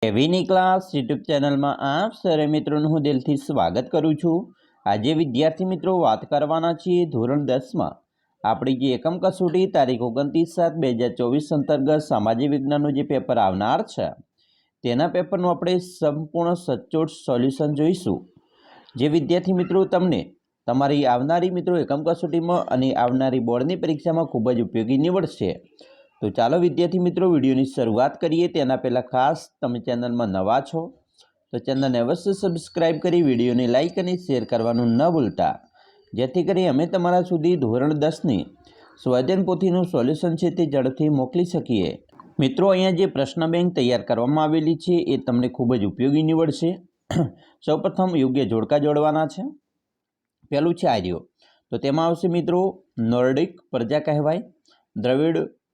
એવીની class YouTube ચેનલમાં આપ સરે મિત્રોનું હું દિલથી સ્વાગત કરું છું। આજે વિદ્યાર્થી મિત્રો વાત કરવાના છીએ ધોરણ 10માં આપણી જે એકમ કસોટી તારીખ 29/7/2024 અંતર્ગત સામાજિક વિજ્ઞાનનું જે પેપર આવનાર છે તેના પેપરનું આપણે સંપૂર્ણ સચોટ સોલ્યુશન જોઈશું। જે વિદ્યાર્થી મિત્રો તમને તમારી આવનારી મિત્રો એકમ કસોટીમાં અને આવનારી બોર્ડની પરીક્ષામાં ખૂબ જ ઉપયોગી નીવડશે। તો ચાલો વિદ્યાર્થી મિત્રો વિડીયોની શરૂઆત કરીએ। તેના પહેલાં ખાસ તમે ચેનલમાં નવા છો તો ચેનલને અવશ્ય સબસ્ક્રાઇબ કરી વિડીયોને લાઇક અને શેર કરવાનું ન ભૂલતા, જેથી કરી અમે તમારા સુધી ધોરણ 10ની સ્વાધ્યાયન પોથીનું સોલ્યુશન છે તે ઝડપથી મોકલી શકીએ। મિત્રો અહીંયા જે પ્રશ્ન બેંક તૈયાર કરવામાં આવેલી છે એ તમને ખૂબ જ ઉપયોગી નીવડશે। સૌપ્રથમ યોગ્ય જોડકા જોડવાના છે। પહેલું છે આર્યો, તો તેમાં આવશે મિત્રો નોર્ડિક પ્રજા કહેવાય।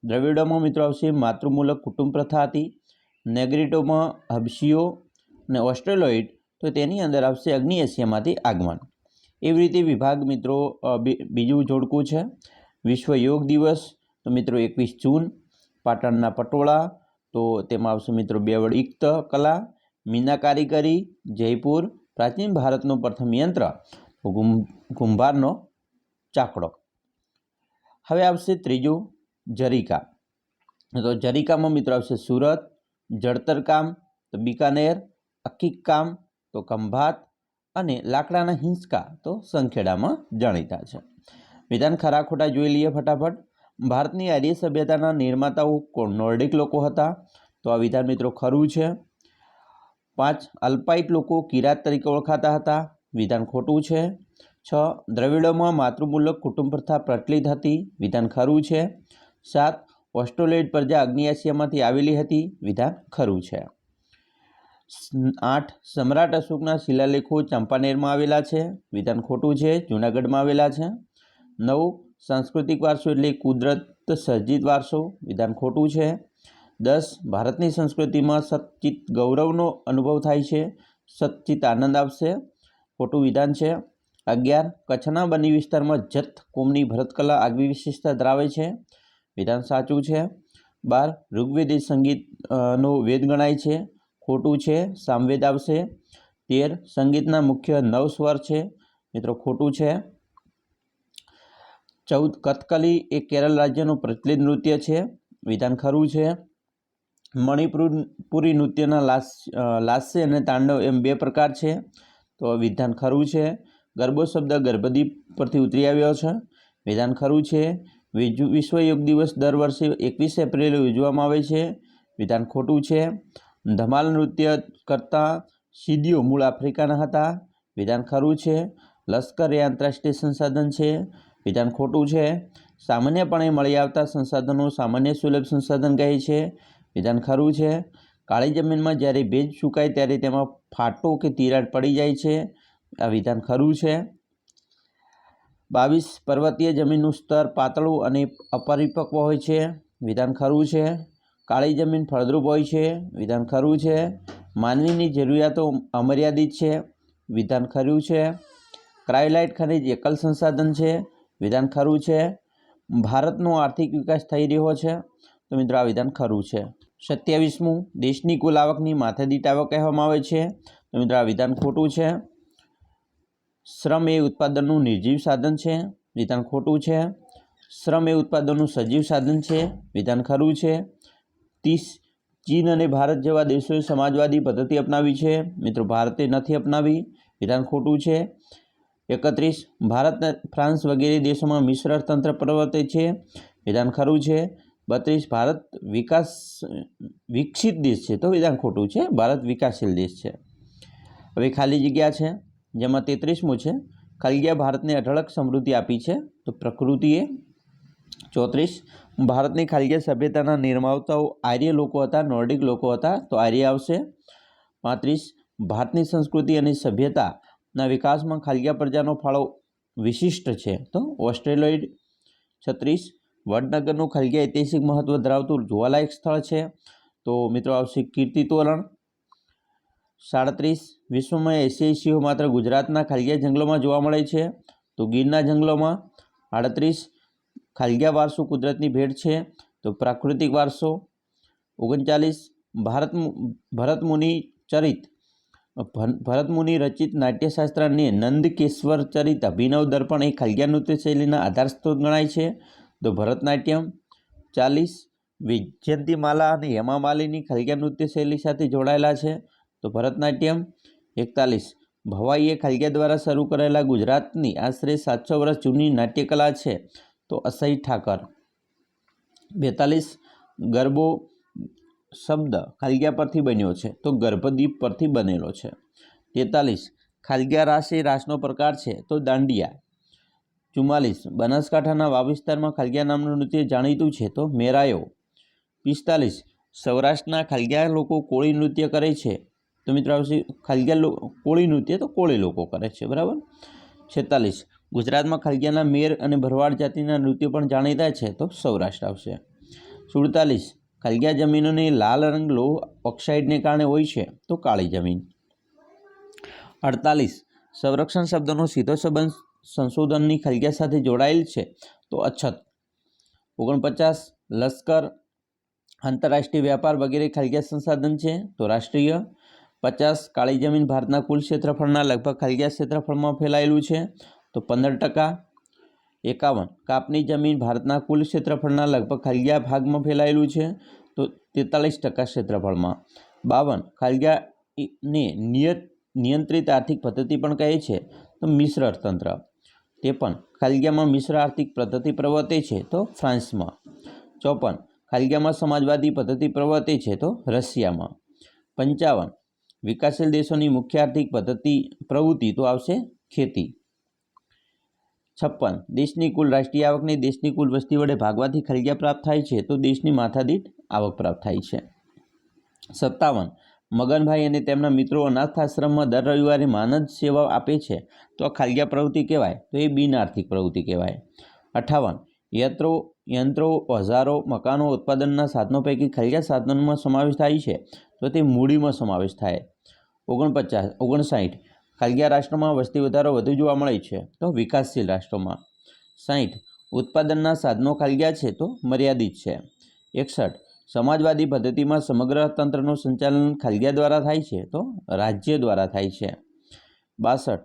દ્રવિડોમાં મિત્રો આવશે માતૃમૂલક કુટુંબ પ્રથા હતી। નેગ્રીટોમાં હબશીઓ અને ઓસ્ટ્રેલોઇડ તો તેની અંદર આવશે અગ્નિ એશિયામાંથી આગમન। એવી રીતે વિભાગ મિત્રો બીજું જોડકું છે વિશ્વ યોગ દિવસ, તો મિત્રો 21 જૂન। પાટણના પટોળા, તો તેમાં આવશે મિત્રો બેવડયુક્ત કલા। મીના કારીગરી, જયપુર। પ્રાચીન ભારતનું પ્રથમ યંત્ર કુંભારનો ચાકડો। હવે આવશે ત્રીજું જરીકા, તો જરીકામાં મિત્રો આવશે સુરત। જડતર કામ તો બીકાનેર। અકીક કામ તો ખંભાત અને લાકડાના હિંચકા તો સંખેડામાં જાણીતા છે। વિધાન ખરા ખોટા જોઈ લઈએ ફટાફટ। ભારતની આર્ય સભ્યતાના નિર્માતાઓ કોણ? નોર્ડિક લોકો હતા, તો આ વિધાન મિત્રો ખરું છે। 5 અલ્પાઇટ લોકો કિરાત તરીકે ઓળખાતા હતા, વિધાન ખોટું છે। 6 દ્રવિડોમાં માતૃમૂલક કુટુંબ પ્રથા પ્રચલિત હતી, વિધાન ખરું છે। 7 ઓસ્ટ્રેલોઇડ પ્રજા અગ્નિ એશિયામાંથી આવેલી હતી, વિધાન ખરું છે। 8 સમ્રાટ અશોકના શિલાલેખો ચાંપાનેરમાં આવેલા છે, વિધાન ખોટું છે, જૂનાગઢમાં આવેલા છે। 9 સાંસ્કૃતિક વારસો એટલે કુદરત સર્જિત વારસો, વિધાન ખોટું છે। 10 ભારતની સંસ્કૃતિમાં સચ્ચિત ગૌરવનો અનુભવ થાય છે, સચ્ચિત આનંદ આવશે, ખોટું વિધાન છે। 11 કચ્છના બન્ની વિસ્તારમાં જત કોમની ભરતકલા આગવી વિશેષતા ધરાવે છે, વિધાન સાચું છે। 12 ઋગ્વેદ એ સંગીતનો વેદ ગણાય છે, ખોટું છે, સામવેદ આવશે। 13 સંગીતના મુખ્ય 9 સ્વર છે, મિત્રો ખોટું છે। 14 કથકલી એ કેરળ રાજ્યનું પ્રચલિત નૃત્ય છે, વિધાન ખરું છે। મણિપુરી નૃત્યના લાસ્ય અને તાંડવ એમ 2 પ્રકાર છે, તો વિધાન ખરું છે। ગરબો શબ્દ ગર્ભદીપ પરથી ઉતરી આવ્યો છે, વિધાન ખરું છે। વિશ્વ યોગ દિવસ દર વર્ષે 21 એપ્રિલે ઉજવવામાં આવે છે, વિધાન ખોટું છે। ધમાલ નૃત્ય કરતા સિદીઓ મૂળ આફ્રિકાના હતા, વિધાન ખરું છે। લશ્કર એ આંતરરાષ્ટ્રીય સંસાધન છે, વિધાન ખોટું છે। સામાન્યપણે મળી આવતા સંસાધનો સામાન્ય સુલભ સંસાધન કહે છે, વિધાન ખરું છે। કાળી જમીનમાં જ્યારે ભેજ સુકાય ત્યારે તેમાં ફાટો કે તિરાડ પડી જાય છે, આ વિધાન ખરું છે। 22 પર્વતીય જમીનનું સ્તર પાતળું અને અપરિપક્વ હોય છે, વિધાન ખરું છે। કાળી જમીન ફળદ્રુપ હોય છે, વિધાન ખરું છે। માનવીની જરૂરિયાતો અમર્યાદિત છે, વિધાન ખરું છે। ક્રાયોલાઇટ ખનિજ એકલ સંસાધન છે, વિધાન ખરું છે। ભારતનો આર્થિક વિકાસ થઈ રહ્યો છે, તો મિત્રો આ વિધાન ખરું છે। 27મું દેશની કુલ આવકની માથાદીઠ આવક કહેવામાં આવે છે, તો મિત્રો આ વિધાન ખોટું છે। શ્રમ એ ઉત્પાદનનું નિર્જીવ સાધન છે, વિધાન ખોટું છે। શ્રમ એ ઉત્પાદનનું સજીવ સાધન છે, વિધાન ખરું છે। 30 ચીન અને ભારત જેવા દેશોએ સમાજવાદી પદ્ધતિ અપનાવી છે, મિત્રો ભારતે નથી અપનાવી, વિધાન ખોટું છે। 31 ભારત ફ્રાન્સ વગેરે દેશોમાં મિશ્ર અર્થતંત્ર પ્રવર્તે છે, વિધાન ખરું છે। 32 ભારત વિકસિત દેશ છે, તો વિધાન ખોટું છે, ભારત વિકાસશીલ દેશ છે। હવે ખાલી જગ્યા છે, જેમાં 33મું છે ખાલગીયા ભારતને અઢળક સમૃદ્ધિ આપી છે, તો પ્રકૃતિએ। 34 ભારતની ખાલગીયા સભ્યતાના નિર્માતાઓ આર્ય લોકો હતા, નોર્ડિક લોકો હતા, તો આર્ય આવશે। 35 ભારતની સંસ્કૃતિ અને સભ્યતાના વિકાસમાં ખાલગીયા પ્રજાનો ફાળો વિશિષ્ટ છે, તો ઓસ્ટ્રેલોઇડ। 36 વડનગરનું ખાલગીયા ઐતિહાસિક મહત્વ ધરાવતું જોવાલાયક સ્થળ છે, તો મિત્રો આવશે કીર્તિ તોરણ। 37 વિશ્વમાં એશિયાઈ સિંહો માત્ર ગુજરાતના ખાલગીયા જંગલોમાં જોવા મળે છે, તો ગીરના જંગલોમાં। 38 ખાલગીયા વારસો કુદરતની ભેટ છે, તો પ્રાકૃતિક વારસો। 39 ભરતમુનિ ચરિત ભરતમુનિ રચિત નાટ્યશાસ્ત્રને નંદકેશ્વર ચરિત અભિનવ દર્પણ એ ખલગ્યા નૃત્ય શૈલીના આધાર સ્ત્રોત ગણાય છે તો ભરતનાટ્યમ. 40 વૈજયંતીમાલા અને હેમામાલિની ખલગ્યા નૃત્ય શૈલી સાથે જોડાયેલા છે તો ભરતનાટ્યમ. 41 ભવાઈએ ખલગ્યા દ્વારા શરૂ કરેલા ગુજરાતની આશરે 700 વર્ષ જૂની નાટ્યકલા છે તો અસહ્ય ઠાકર. 42 ગરબો શબ્દ ખલગ્યા પરથી બન્યો છે તો ગર્ભદીપ પરથી બનેલો છે. 43 ખલગ્યા રાસ એ રાસનો પ્રકાર છે તો દાંડિયા. 44 બનાસકાંઠાના વાવ વિસ્તારમાં ખલગ્યા નામનું નૃત્ય જાણીતું છે તો મેરાયો. 45 સૌરાષ્ટ્રના ખલગ્યા લોકો કોળી નૃત્ય કરે છે તો મિત્રો આવશે ખલગ્યા કોળી નૃત્ય તો કોળી લોકો કરે છે, બરાબર. 46 ગુજરાતમાં ખલગ્યાના મેર અને ભરવાડ જાતિના નૃત્યો પણ જાણીતા છે તો સૌરાષ્ટ્ર આવશે. 47 ખલગ્યા જમીનોની લાલ રંગ લોહ ઓક્સાઇડને કારણે હોય છે તો કાળી જમીન. 48 સંરક્ષણ શબ્દનો સીધો સંબંધ સંશોધનની ખલગ્યા સાથે જોડાયેલ છે તો અછત. 49 લશ્કર, આંતરરાષ્ટ્રીય વ્યાપાર વગેરે ખલગ્યા સંસાધન છે તો રાષ્ટ્રીય. 50 કાળી જમીન ભારતના કુલ ક્ષેત્રફળના લગભગ ખલગ્યા ક્ષેત્રફળમાં ફેલાયેલું છે તો 15%. 51 કાપની જમીન ભારતના કુલ ક્ષેત્રફળના લગભગ ખલગ્યા ભાગમાં ફેલાયેલું છે તો 43% ક્ષેત્રફળમાં. 52 ખલગ્યાને નિયંત્રિત આર્થિક પદ્ધતિ પણ કહે છે તો મિશ્ર અર્થતંત્ર. 53 ખલગ્યામાં મિશ્ર આર્થિક પદ્ધતિ પ્રવર્તે છે તો ફ્રાન્સમાં. 54 ખલગ્યામાં સમાજવાદી પદ્ધતિ પ્રવર્તે છે તો રશિયામાં. 55 વિકાસશીલ દેશોની મુખ્ય આર્થિક પ્રવૃત્તિ તો આવશે ખેતી. 56 દેશની કુલ રાષ્ટ્રીય આવકને દેશની કુલ વસ્તી વડે ભાગવાથી ખલગ્યા પ્રાપ્ત થાય છે તો દેશની માથાદીઠ આવક પ્રાપ્ત થાય છે. 57 મગનભાઈ અને તેમના મિત્રો અનાથાશ્રમમાં દર રવિવારે માનદ સેવા આપે છે તો આ ખલગ્યા પ્રવૃત્તિ કહેવાય તો એ બિન આર્થિક પ્રવૃત્તિ કહેવાય. 58 યંત્રો ઓજારો મકાનો ઉત્પાદનના સાધનો પૈકી ખલગ્યા સાધનોમાં સમાવેશ થાય છે તો તે મૂડીમાં સમાવેશ થાય. 59 ખલગ્યા રાષ્ટ્રોમાં વસ્તી વધારો વધુ જોવા મળે છે તો વિકાસશીલ રાષ્ટ્રોમાં. 60 ઉત્પાદનના સાધનો ખલગ્યા છે તો મર્યાદિત છે. 61 સમાજવાદી પદ્ધતિમાં સમગ્ર તંત્રનું સંચાલન ખલગ્યા દ્વારા થાય છે તો રાજ્ય દ્વારા થાય છે. 62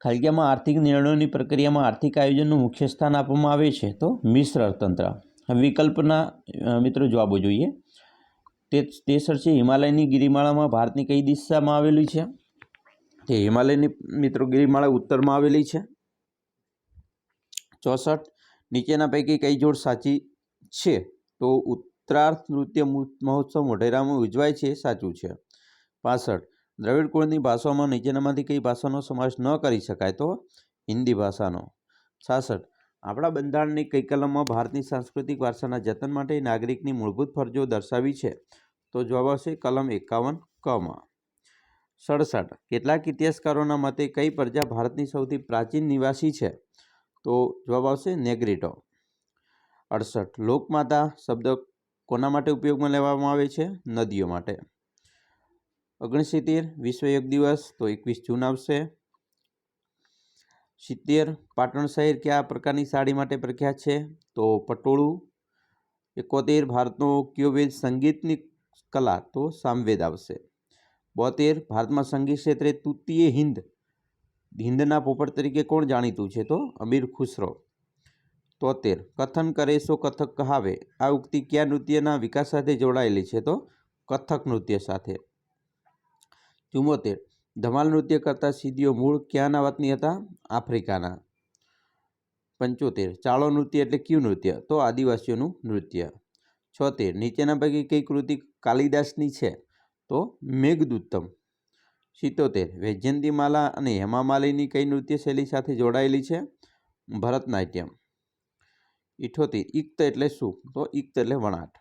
ખલગ્યામાં આર્થિક નિર્ણયોની પ્રક્રિયામાં આર્થિક આયોજનનું મુખ્ય સ્થાન આપવામાં આવે છે તો મિશ્ર અર્થતંત્ર. વિકલ્પના મિત્રો જવાબો જોઈએ. 63 છે હિમાલયની ગિરિમાળામાં ભારતની કઈ દિશામાં આવેલી છે તે હિમાલયની મિત્રો ગિરિમાળા ઉત્તરમાં આવેલી છે. 64 નીચેના પૈકી કઈ જોડ સાચી છે તો ઉત્તરાર્થ નૃત્ય મહોત્સવ મોઢેરામાં ઉજવાય છે, સાચું છે. 65 દ્રવિડ કુળની ભાષાઓમાં નીચેનામાંથી કઈ ભાષાનો સમાવેશ ન કરી શકાય તો હિન્દી ભાષાનો. 66 આપણા બંધારણની કઈ કલમમાં ભારતની સાંસ્કૃતિક વારસાના જતન માટે નાગરિકની મૂળભૂત ફરજો દર્શાવી છે તો જવાબ આવશે કલમ 51 કમાં. 67 કેટલાક ઇતિહાસકારોના મતે કઈ પ્રજા ભારતની સૌથી પ્રાચીન નિવાસી છે તો જવાબ આવશે નેગ્રીટો. 68 લોકમાતા શબ્દ કોના માટે ઉપયોગમાં લેવામાં આવે છે નદીઓ માટે. 69 વિશ્વ યોગ દિવસ તો 21 જૂન આવશે. 70 પાટણ શહેર કયા પ્રકારની સાડી માટે પ્રખ્યાત છે તો પટોળું. 71 ભારતનો કયો વેદ સંગીતની કલા તો સામવેદ આવશે. 72 ભારતમાં સંગીત ક્ષેત્રે તૃતીય હિંદના પોપટ તરીકે કોણ જાણીતું છે તો અમીર ખુસરો. 73 કથન કરે સો કથક કહાવે આ ઉક્તિ કયા નૃત્યના વિકાસ સાથે જોડાયેલી છે તો કથક નૃત્ય સાથે. 74 ધમાલ નૃત્ય કરતા સિદ્ધિઓ મૂળ ક્યાંના વતની હતા આફ્રિકાના. 75 ચાળો નૃત્ય એટલે કયું નૃત્ય તો આદિવાસીઓનું નૃત્ય. 76 નીચેના પૈકી કઈ કૃતિ કાલિદાસની છે તો મેઘદૂતમ. 77 વૈજયંતીમાલા અને હેમામાલિની કઈ નૃત્ય શૈલી સાથે જોડાયેલી છે ભરતનાટ્યમ. 78 ઇક્ત એટલે શું તો ઇક્ત એટલે વણાટ.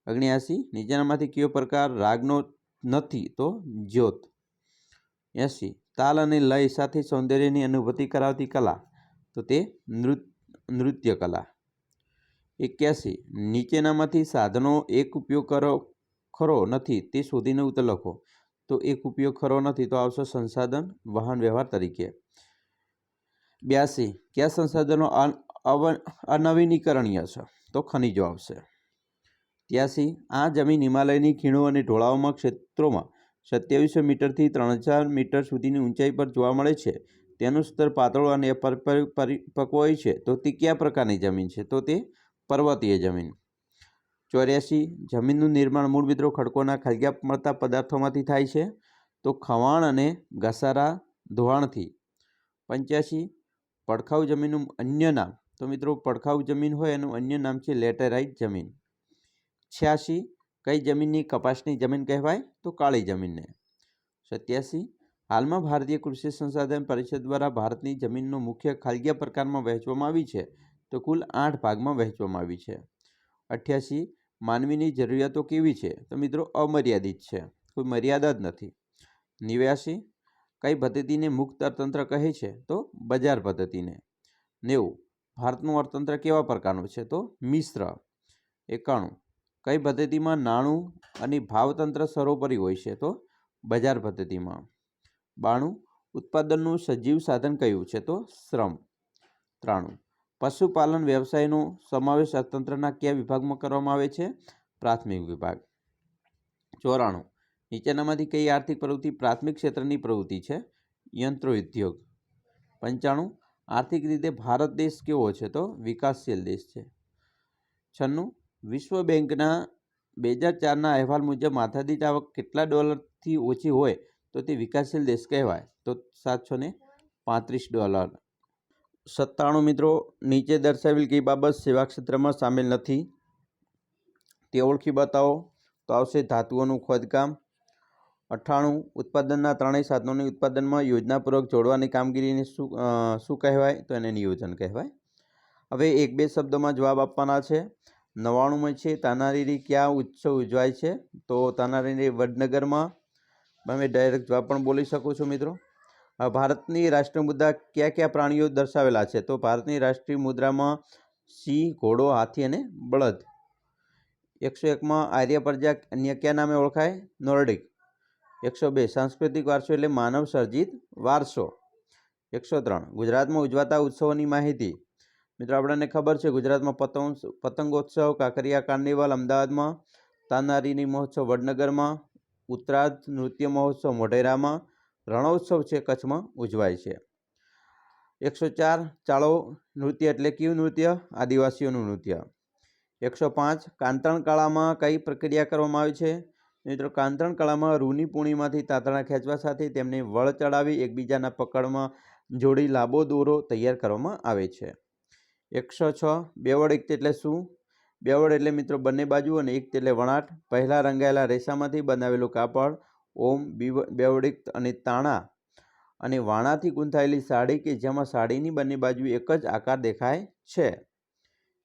79 નીચેનામાંથી કયો પ્રકાર રાગનો નથી તો જ્યોત. 80 તાલ અને લય સાથે સૌંદર્યની અનુભૂતિ કરાવતી કલા તો તે નૃત્ય કલા. 81 નીચેનામાંથી સાધનો એક ઉપયોગ ખરો નથી તે શોધીને ઉત્તર લખો તો એક ઉપયોગ ખરો નથી તો આવશે સંસાધન વાહન વ્યવહાર તરીકે. 82 કયા સંસાધનો અનવીનીકરણીય છે તો ખનિજો આવશે. 83 આ જમીન હિમાલયની ખીણો અને ઢોળાવમાં ક્ષેત્રોમાં 2700 મીટરથી 3000 મીટર સુધીની ઊંચાઈ પર જોવા મળે છે. તેનું સ્તર પાતળો અને પરિપક્વ હોય છે. તો તે કયા પ્રકારની જમીન છે? તો તે પર્વતીય જમીન. 84 જમીનનું નિર્માણ મૂળ મિત્રો ખડકોના ખાલ્યા મળતા પદાર્થોમાંથી થાય છે. તો ખવાણ અને ઘસારા ધોવાણથી. 85 પડખાઉ જમીનનું અન્ય નામ. તો મિત્રો પડખાઉ જમીન હોય એનું અન્ય નામ છે લેટેરાઇટ જમીન. 86 કઈ જમીનની કપાસની જમીન કહેવાય? તો કાળી જમીનને. 87 હાલમાં ભારતીય કૃષિ સંસાધન પરિષદ દ્વારા ભારતની જમીનનો મુખ્ય ખાલ્યા પ્રકારમાં વહેંચવામાં આવી છે. તો કુલ 8 ભાગમાં વહેંચવામાં આવી છે. 88 માનવીની જરૂરિયાતો કેવી છે? તો મિત્રો અમર્યાદિત છે, કોઈ મર્યાદા જ નથી. 89 કઈ પદ્ધતિને મુક્ત અર્થતંત્ર કહે છે? તો બજાર પદ્ધતિને. 90 ભારતનું અર્થતંત્ર કેવા પ્રકારનું છે? તો મિશ્ર. 91 કઈ પદ્ધતિમાં નાણું અને ભાવતંત્ર સર્વોપરી હોય છે? તો બજાર પદ્ધતિમાં. 92 ઉત્પાદનનું સજીવ સાધન કયું છે? તો શ્રમ. 93 પશુપાલન વ્યવસાયનો સમાવેશ અર્થતંત્રના કયા વિભાગમાં કરવામાં આવે છે? પ્રાથમિક વિભાગ. 94 નીચેનામાંથી કઈ આર્થિક પ્રવૃત્તિ પ્રાથમિક ક્ષેત્રની પ્રવૃત્તિ છે? યંત્રો ઉદ્યોગ. 95 આર્થિક રીતે ભારત દેશ કેવો છે? તો વિકાસશીલ દેશ છે. 96 વિશ્વ બેંકના 2004ના અહેવાલ મુજબ માથાદીઠ આવક કેટલા ડોલરથી ઓછી હોય તો તે વિકાસશીલ દેશ કહેવાય? તો $735. 97 મિત્રો નીચે દર્શાવેલ કઈ બાબત સેવા ક્ષેત્રમાં સામેલ નથી? તે ઓળખી બતાવો. તો આવશે ધાતુઓનું ખોદકામ. 98 ઉત્પાદનના ત્રણેય સાધનોની ઉત્પાદનમાં યોજનાપૂર્વક જોડવાની કામગીરીને શું કહેવાય? તો એને નિયોજન કહેવાય. હવે એક બે શબ્દોમાં જવાબ આપવાના છે. 99 છે તાનારીરી કયા ઉત્સવ ઉજવાય છે? તો તાનારીરી વડનગરમાં. તમે ડાયરેક્ટ જવાબ પણ બોલી શકો છો મિત્રો. ભારતની રાષ્ટ્રીય મુદ્રા કયા કયા પ્રાણીઓ દર્શાવેલા છે? તો ભારતની રાષ્ટ્રીય મુદ્રામાં સિંહ, ઘોડો, હાથી અને બળદ. 101માં આર્ય પ્રજા અન્ય કયા નામે ઓળખાય? નોર્ડિક. 102 સાંસ્કૃતિક વારસો એટલે માનવ સર્જિત વારસો. 103 ગુજરાતમાં ઉજવાતા ઉત્સવોની માહિતી. મિત્રો આપણને ખબર છે ગુજરાતમાં પતંગોત્સવ, કાંકરિયા કાર્નિવલ અમદાવાદમાં, તાનારીરી મહોત્સવ વડનગરમાં, ઉત્તરાર્ધ નૃત્ય મહોત્સવ મોઢેરામાં, રણોત્સવ છે કચ્છમાં ઉજવાય છે. 104 ચાળો નૃત્ય એટલે કયું નૃત્ય? આદિવાસીઓનું નૃત્ય. 105 કાંતણ કળામાં કઈ પ્રક્રિયા કરવામાં આવે છે? મિત્રો કાંતણ કળામાં રૂની પૂણીમાંથી તાંતણા ખેંચવા સાથે તેમને વળ ચડાવી એકબીજાના પકડમાં જોડી લાંબો દોરો તૈયાર કરવામાં આવે છે. 106 બેવડ એકત એટલે શું? બેવડ એટલે મિત્રો બંને બાજુ અને એકત એટલે વણાટ. પહેલા રંગાયેલા રેસામાંથી બનાવેલું કાપડ. ઓમ બેવડિક્ત અને તાણા અને વાણાથી ગૂંથાયેલી સાડી કે જેમાં સાડીની બંને બાજુ એક જ આકાર દેખાય છે.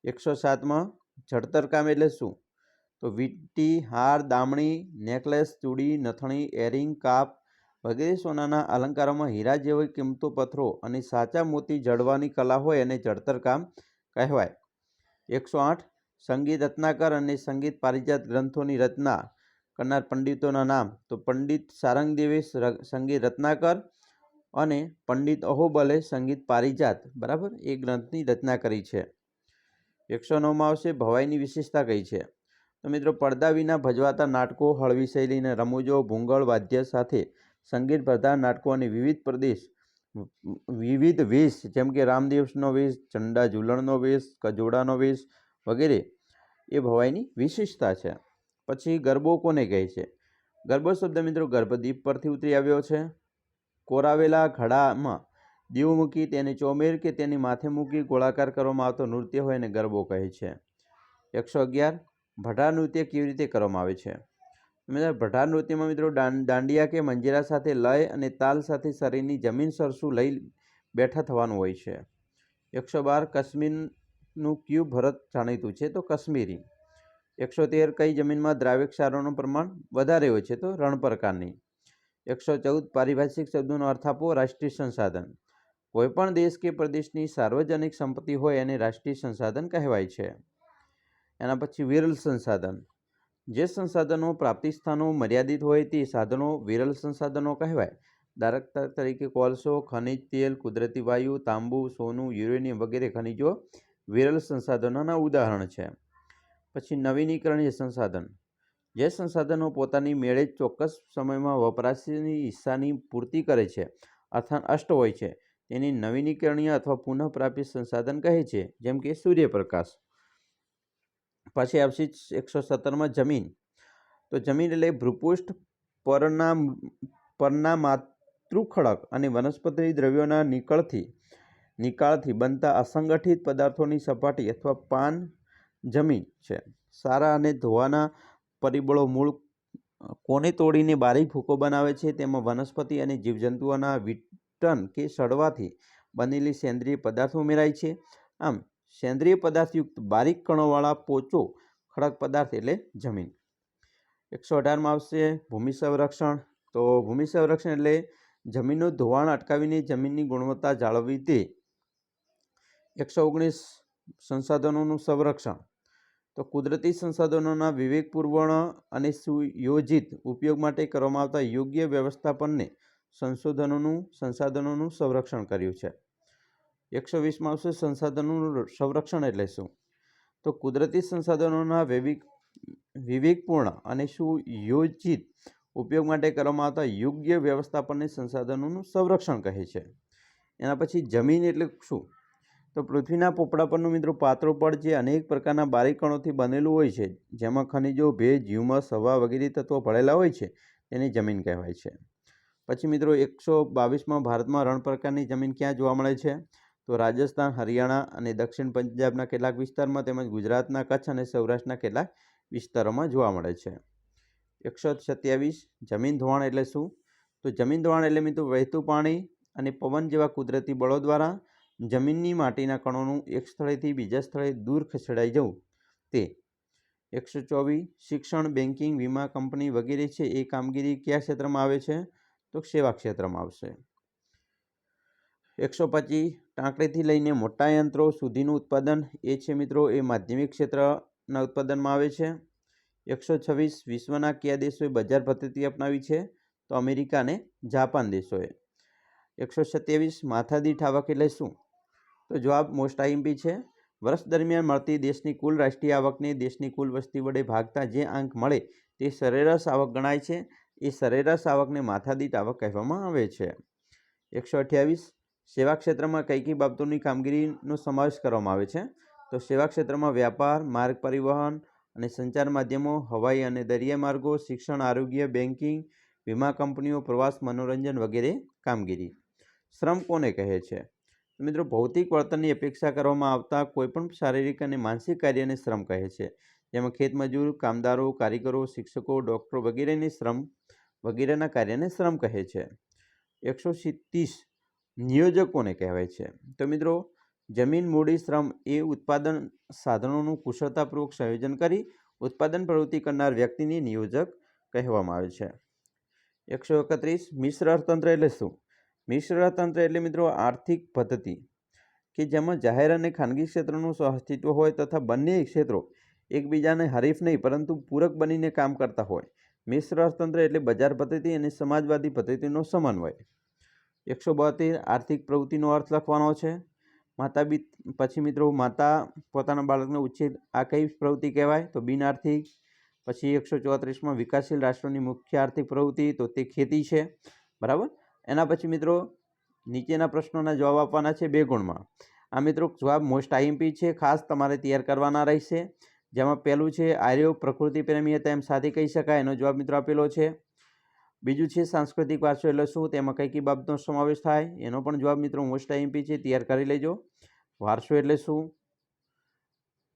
107માં જડતર કામ એટલે શું? તો વીંટી, હાર, દામણી, નેકલેસ, ચૂડી, નથણી, એરિંગ, કાપ વગેરે સોનાના અલંકારોમાં હીરા જેવા કિંમતો પથ્થરો અને સાચા મોતી જડવાની કલા હોય અને જડતર કામ કહેવાય. 108 સંગીત રત્નાકર અને સંગીત પારિજાત ગ્રંથોની રચના કરનાર પંડિતોના નામ. તો પંડિત સારંગદેવે સંગીત રત્નાકર અને પંડિત અહોબલે સંગીત પારિજાત બરાબર એ ગ્રંથની રચના કરી છે. 109માં આવશે ભવાઈની વિશેષતા કઈ છે? તો મિત્રો પડદા વિના ભજવાતા નાટકો, હળવી શૈલીના રમૂજો, ભૂંગળ વાદ્ય સાથે સંગીત પ્રધાન નાટકો અને વિવિધ વેશ જેમ કે રામદેવનો વેશ, ચંડા ઝૂલણનો વેશ, કજોડાનો વેશ વગેરે એ ભવાઈની વિશેષતા છે. પછી ગરબો કોને કહે છે? ગરબો શબ્દ મિત્રો ગર્ભદીપ પરથી ઉતરી આવ્યો છે. કોરાવેલા ઘડામાં દીવ મૂકી તેને ચોમેર કે તેની માથે મૂકી ગોળાકાર કરવામાં આવતો નૃત્ય હોય એને ગરબો કહે છે. 111 ભટાર નૃત્ય કેવી રીતે કરવામાં આવે છે? ભટાર નૃત્યમાં મિત્રો દાંડિયા કે મંજીરા સાથે લય અને તાલ સાથે શરીરની જમીન સરસું લઈ બેઠા થવાનું હોય છે. 112 કાશ્મીરનું કયું ભરત જાણીતું છે? તો કાશ્મીરી. 113 કઈ જમીનમાં દ્રાવ્ય ક્ષારોનું પ્રમાણ વધારે હોય છે? તો રણ પ્રકારની. 114 પારિભાષિક શબ્દોનો અર્થ આપો. રાષ્ટ્રીય સંસાધન. કોઈપણ દેશ કે પ્રદેશની સાર્વજનિક સંપત્તિ હોય એને રાષ્ટ્રીય સંસાધન કહેવાય છે. એના પછી વિરલ સંસાધન. જે સંસાધનો પ્રાપ્તિ સ્થાનો મર્યાદિત હોય તે સાધનો વિરલ સંસાધનો કહેવાય. દાખલા તરીકે કોલસો, ખનિજ તેલ, કુદરતી વાયુ, તાંબુ, સોનું, યુરેનિયમ વગેરે ખનિજો વિરલ સંસાધનોના ઉદાહરણ છે. પછી નવીનીકરણીય સંસાધન, જે સંસાધનો પોતાની મેળે જ ચોક્કસ સમયમાં વપરાશની હિસ્સાની પૂર્તિ કરે છે અર્થાત અષ્ટ હોય છે તેની નવીનીકરણીય અથવા પુનઃપ્રાપ્ય સંસાધન કહે છે, જેમ કે સૂર્યપ્રકાશ. પછી આવશે 117માં જમીન. તો જમીન એટલે ભૂપૃષ્ઠ પરના માતૃખડક અને વનસ્પતિ દ્રવ્યોના નિકાળથી બનતા અસંગઠિત પદાર્થોની સપાટી અથવા પાન જમીન છે. સારા અને ધોવાના પરિબળો મૂળ કોને તોડીને બારીક ભૂકો બનાવે છે. તેમાં વનસ્પતિ અને જીવજંતુઓના વિઘટન કે સડવાથી બનેલી સેન્દ્રિય પદાર્થો ઉમેરાય છે. આમ સેન્દ્રિય પદાર્થયુક્ત બારીક કણોવાળા પોચો ખડક પદાર્થ એટલે જમીન. 118માં આવશે ભૂમિ સંરક્ષણ. તો ભૂમિ સંરક્ષણ એટલે જમીનનું ધોવાણ અટકાવીને જમીનની ગુણવત્તા જાળવવી તે. 119 સંસાધનોનું સંરક્ષણ. તો કુદરતી સંસાધનોના વિવેકપૂર્ણ અને સુયોજિત ઉપયોગ માટે કરવામાં આવતા યોગ્ય વ્યવસ્થાપનને સંસાધનોનું સંરક્ષણ કર્યું છે. 120માં આવશે સંસાધનોનું સંરક્ષણ એટલે શું? તો કુદરતી સંસાધનોના વિવેકપૂર્ણ અને સુયોજિત ઉપયોગ માટે કરવામાં આવતા યોગ્ય વ્યવસ્થાપનને સંસાધનોનું સંરક્ષણ કહે છે. એના પછી જમીન એટલે શું? તો પૃથ્વીના પોપડા પરનું મિત્રો પાતળું પડ જે અનેક પ્રકારના બારીક કણોથી બનેલું હોય છે, જેમાં ખનિજો, ભેજ, હ્યુમસ, હવા વગેરે તત્વો ભળેલા હોય છે, તેને જમીન કહેવાય છે. પછી મિત્રો 122માં ભારતમાં રણ પ્રકારની જમીન ક્યાં જોવા મળે છે? તો રાજસ્થાન, હરિયાણા અને દક્ષિણ પંજાબના કેટલાક વિસ્તારમાં તેમજ ગુજરાતના કચ્છ અને સૌરાષ્ટ્રના કેટલાક વિસ્તારોમાં જોવા મળે છે. 127 જમીન ધોવાણ એટલે શું? તો જમીન ધોવાણ એટલે મિત્રો વહેતું પાણી અને પવન જેવા કુદરતી બળો દ્વારા જમીનની માટીના કણોનું એક સ્થળેથી બીજા સ્થળે દૂર ખસેડાઈ જવું તે. 124 શિક્ષણ, બેન્કિંગ, વીમા કંપની વગેરે છે એ કામગીરી કયા ક્ષેત્રમાં આવે છે? તો સેવા ક્ષેત્રમાં આવશે. 125 ટાંકણીથી લઈને મોટા યંત્રો સુધીનું ઉત્પાદન એ છે મિત્રો એ માધ્યમિક ક્ષેત્રના ઉત્પાદનમાં આવે છે. 126 વિશ્વના કયા દેશોએ બજાર પદ્ધતિ અપનાવી છે? તો અમેરિકા અને જાપાન દેશોએ. 127 માથાદીઠ આવક એટલે શું? તો જવાબ મોસ્ટ આઈએમપી છે. વર્ષ દરમિયાન મળતી દેશની કુલ રાષ્ટ્રીય આવકને દેશની કુલ વસ્તી વડે ભાગતા જે આંક મળે તે સરેરાશ આવક ગણાય છે. એ સરેરાશ આવકને માથાદીઠ આવક કહેવામાં આવે છે. 128 સેવા ક્ષેત્રમાં કઈ કઈ બાબતોની કામગીરીનો સમાવેશ કરવામાં આવે છે? તો સેવા ક્ષેત્રમાં વ્યાપાર, માર્ગ પરિવહન અને સંચાર માધ્યમો, હવાઈ અને દરિયા માર્ગો, શિક્ષણ, આરોગ્ય, બેન્કિંગ, વીમા કંપનીઓ, પ્રવાસ, મનોરંજન વગેરે કામગીરી. શ્રમ કોને કહે છે? મિત્રો ભૌતિક વળતરની અપેક્ષા કરવામાં આવતા કોઈપણ શારીરિક અને માનસિક કાર્યને શ્રમ કહે છે, જેમાં ખેતમજૂર, કામદારો, કારીગરો, શિક્ષકો, ડોક્ટરો વગેરેના કાર્યને શ્રમ કહે છે. 130 નિયોજકોને કહેવાય છે? તો મિત્રો જમીન મૂડી શ્રમ એ ઉત્પાદન સાધનોનું કુશળતાપૂર્વક સંયોજન કરી ઉત્પાદન પ્રવૃત્તિ કરનાર વ્યક્તિને નિયોજક કહેવામાં આવે છે. 131 મિશ્ર અર્થતંત્ર એટલે શું? મિશ્ર અર્થતંત્ર એટલે મિત્રો આર્થિક પદ્ધતિ કે જેમાં જાહેર અને ખાનગી ક્ષેત્રનું સહઅસ્તિત્વ હોય તથા બંને ક્ષેત્રો એકબીજાને હરીફ નહીં પરંતુ પૂરક બનીને કામ કરતા હોય. મિશ્ર અર્થતંત્ર એટલે બજાર પદ્ધતિ અને સમાજવાદી પદ્ધતિનો સમન્વય. 172 આર્થિક પ્રવૃત્તિનો અર્થ લખવાનો છે. પછી મિત્રો માતા પોતાના બાળકનો ઉછેર આ કઈ પ્રવૃત્તિ કહેવાય? તો બિનઆર્થિક. પછી 134માં વિકાસશીલ રાષ્ટ્રોની મુખ્ય આર્થિક પ્રવૃત્તિ તો તે ખેતી છે. બરાબર. એના પછી મિત્રો નીચેના પ્રશ્નોના જવાબ આપવાના છે 2 ગુણમાં. આ મિત્રો જવાબ મોસ્ટ આઈએમપી છે, ખાસ તમારે તૈયાર કરવાના રહેશે. જેમાં પહેલું છે આર્યો પ્રકૃતિ પ્રેમી હતા એમ સાથે કહી શકાય, એનો જવાબ મિત્રો આપેલો છે. બીજું છે સાંસ્કૃતિક વારસો એટલે શું? તેમાં કઈ કઈ બાબતનો સમાવેશ થાય? એનો પણ જવાબ મિત્રો મોસ્ટ આઈએમપી છે, તૈયાર કરી લેજો. વારસો એટલે શું?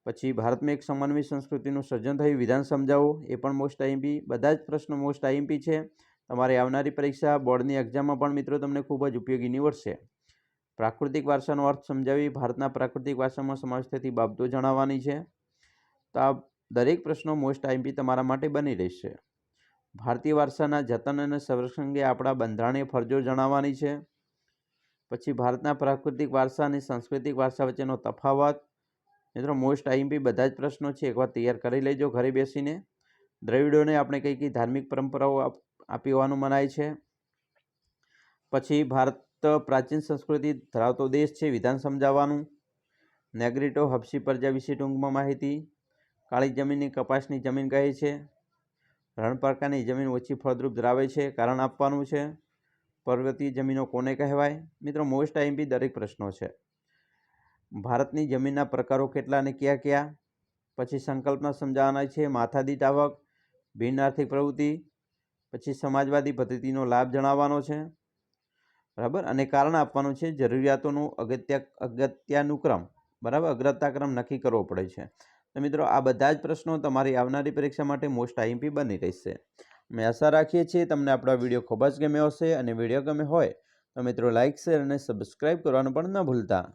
પછી ભારતમાં એક સમન્વય સંસ્કૃતિનું સર્જન થયું, વિધાન સમજાવો, એ પણ મોસ્ટ આઈએમપી. બધા જ પ્રશ્નો મોસ્ટ આઈએમપી છે. તમારી આવનારી પરીક્ષા બોર્ડની એક્ઝામમાં પણ મિત્રો તમને ખૂબ જ ઉપયોગી નીવડશે. પ્રાકૃતિક વારસાનો અર્થ સમજાવી ભારતના પ્રાકૃતિક વારસામાં સમાવેશ થતી બાબતો જણાવવાની છે. તો આ દરેક પ્રશ્નો મોસ્ટ આઈએમપી તમારા માટે બની રહેશે. ભારતીય વારસાના જતન અને સંરક્ષણ અંગે આપણા બંધારણીય ફરજો જણાવવાની છે. પછી ભારતના પ્રાકૃતિક વારસા અને સાંસ્કૃતિક વારસા વચ્ચેનો તફાવત. મિત્રો મોસ્ટ આઈએમપી બધા જ પ્રશ્નો છે, એકવાર તૈયાર કરી લેજો ઘરે બેસીને. દ્રવિડોને આપણે કઈ કઈ ધાર્મિક પરંપરાઓ આપી હોવાનું મનાય છે. પછી ભારત પ્રાચીન સંસ્કૃતિ ધરાવતો દેશ છે, વિધાન સમજાવવાનું. નેગ્રીટો હબસી પ્રજા વિશે ટૂંકમાં માહિતી. કાળી જમીનની કપાસની જમીન કહે છે. રણ પ્રકારની જમીન ઓછી ફળદ્રુપ ધરાવે છે, કારણ આપવાનું છે. પર્વતીય જમીનો કોને કહેવાય? મિત્રો મોસ્ટ આઈએમપી દરેક પ્રશ્નો છે. ભારતની જમીનના પ્રકારો કેટલા અને કયા કયા? પછી સંકલ્પના સમજાવવાના છે. માથાદીઠ આવક, ભિન્ન આર્થિક પ્રવૃત્તિ, પછી સમાજવાદી પદ્ધતિનો લાભ જણાવવાનો છે, બરાબર, અને કારણ આપવાનું છે. જરૂરિયાતોનું અગત્યાનુક્રમ, બરાબર, અગ્રતાક્રમ નક્કી કરવો પડે છે. તો મિત્રો આ બધા જ પ્રશ્નો તમારી આવનારી પરીક્ષા માટે મોસ્ટ આઈએમપી બની રહેશે. અમે આશા રાખીએ છીએ તમને આપણો વિડીયો ખૂબ જ ગમ્યો હશે, અને વિડીયો ગમે હોય તો મિત્રો લાઇક, શેર અને સબસ્ક્રાઈબ કરવાનું પણ ન ભૂલતા.